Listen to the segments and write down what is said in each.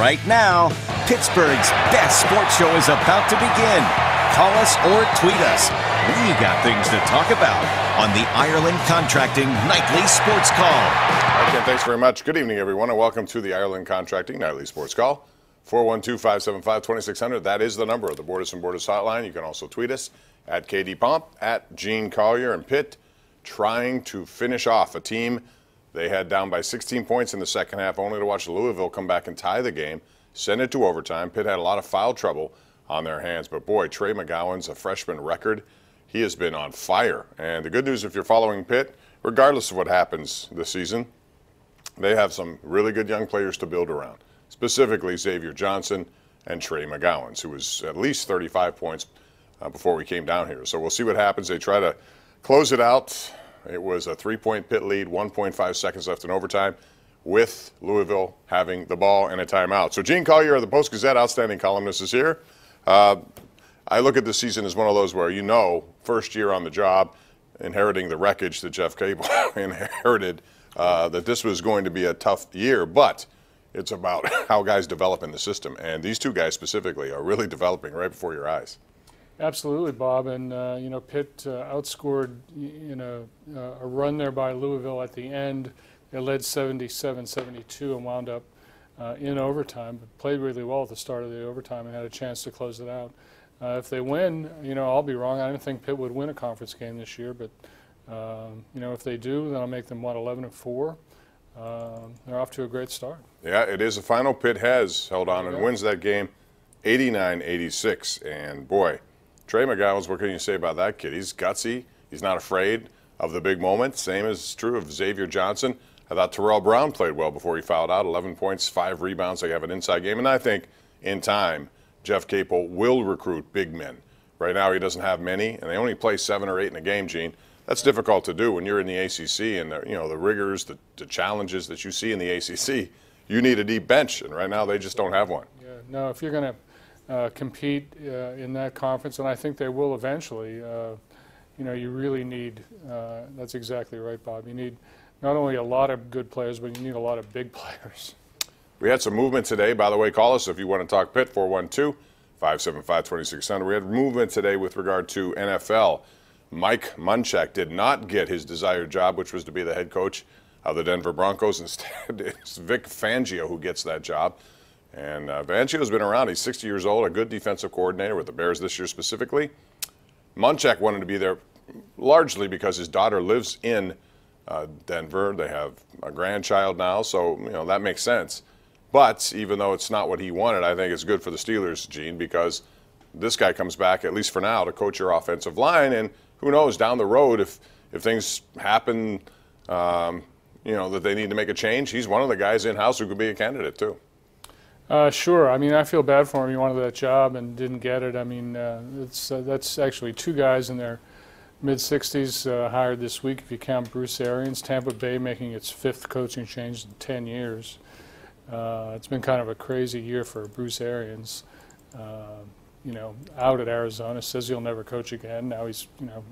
Right now, Pittsburgh's best sports show is about to begin. Call us or tweet us. We got things to talk about on the Ireland Contracting Nightly Sports Call. All right, Ken, thanks very much. Good evening, everyone, and welcome to the Ireland Contracting Nightly Sports Call. 412-575-2600. That is the number of the Borders and Borders hotline. You can also tweet us at KDPomp, at Gene Collier, and Pitt trying to finish off a team they had down by 16 points in the second half, only to watch Louisville come back and tie the game, send it to overtime. Pitt had a lot of foul trouble on their hands, but boy, Trey McGowan's a freshman record. He has been on fire. And the good news, if you're following Pitt, regardless of what happens this season, they have some really good young players to build around, specifically Xavier Johnson and Trey McGowan, who was at least 35 points before we came down here. So we'll see what happens. They try to close it out. It was a 3-point Pitt lead, 1.5 seconds left in overtime, with Louisville having the ball and a timeout. So Gene Collier of the Post-Gazette, outstanding columnist, is here. I look at this season as one of those where, you know, first year on the job, inheriting the wreckage that Jeff Capel inherited, that this was going to be a tough year, but it's about how guys develop in the system. And these two guys specifically are really developing right before your eyes. Absolutely, Bob. And, you know, Pitt outscored, a run there by Louisville at the end. They led 77-72 and wound up in overtime, but played really well at the start of the overtime and had a chance to close it out. If they win, you know, I'll be wrong. I don't think Pitt would win a conference game this year, but, you know, if they do, then I'll make them, 11-4. They're off to a great start. Yeah, it is a final. Pitt has held on and wins that game 89-86. And, boy, Trey McGowan, what can you say about that kid? He's gutsy. He's not afraid of the big moment. Same is true of Xavier Johnson. I thought Terrell Brown played well before he fouled out. 11 points, 5 rebounds. They have an inside game. And I think in time, Jeff Capel will recruit big men. Right now he doesn't have many, and they only play 7 or 8 in a game, Gene. That's difficult to do when you're in the ACC and the rigors, the challenges that you see in the ACC. You need a deep bench, and right now they just don't have one. Yeah, no, if you're going to compete in that conference, and I think they will eventually, you know, you really need, that's exactly right, Bob. You need not only a lot of good players, but you need a lot of big players. We had some movement today. By the way, call us if you want to talk Pitt, 412-575-2600. We had movement today with regard to NFL. Mike Munchak did not get his desired job, which was to be the head coach of the Denver Broncos. Instead, it's Vic Fangio who gets that job. And Fangio's been around. He's 60 years old, a good defensive coordinator with the Bears this year specifically. Munchak wanted to be there largely because his daughter lives in Denver. They have a grandchild now, so you know that makes sense. But even though it's not what he wanted, I think it's good for the Steelers, Gene, because this guy comes back, at least for now, to coach your offensive line. And who knows, down the road, if things happen, you know, that they need to make a change, he's one of the guys in-house who could be a candidate, too. Sure. I mean, I feel bad for him. He wanted that job and didn't get it. I mean, that's actually 2 guys in their mid-60s hired this week, if you count Bruce Arians. Tampa Bay making its 5th coaching change in 10 years. It's been kind of a crazy year for Bruce Arians. You know, out at Arizona, says he'll never coach again. Now he's, you know,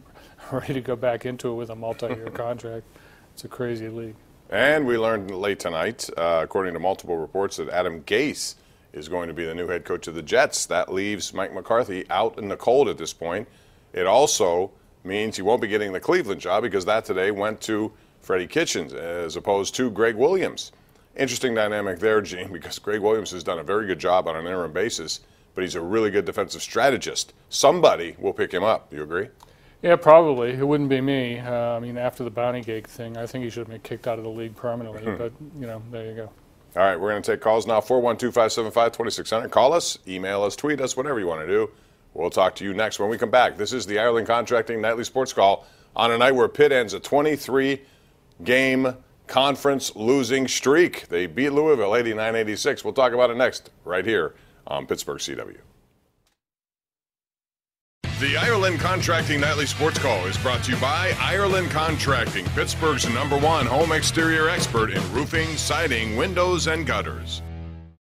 ready to go back into it with a multi-year contract. It's a crazy league. And we learned late tonight, according to multiple reports, that Adam Gase is going to be the new head coach of the Jets. That leaves Mike McCarthy out in the cold at this point. It also means he won't be getting the Cleveland job because that today went to Freddie Kitchens as opposed to Greg Williams. Interesting dynamic there, Gene, because Greg Williams has done a very good job on an interim basis, but he's a really good defensive strategist. Somebody will pick him up. Do you agree? Yeah, probably. It wouldn't be me. I mean, after the bounty gate thing, I think he should have been kicked out of the league permanently. But, you know, there you go. All right, we're going to take calls now, 412-575-2600. Call us, email us, tweet us, whatever you want to do. We'll talk to you next when we come back. This is the Ireland Contracting Nightly Sports Call on a night where Pitt ends a 23-game conference losing streak. They beat Louisville 89-86. We'll talk about it next right here on Pittsburgh CW. The Ireland Contracting Nightly Sports Call is brought to you by Ireland Contracting, Pittsburgh's #1 home exterior expert in roofing, siding, windows, and gutters.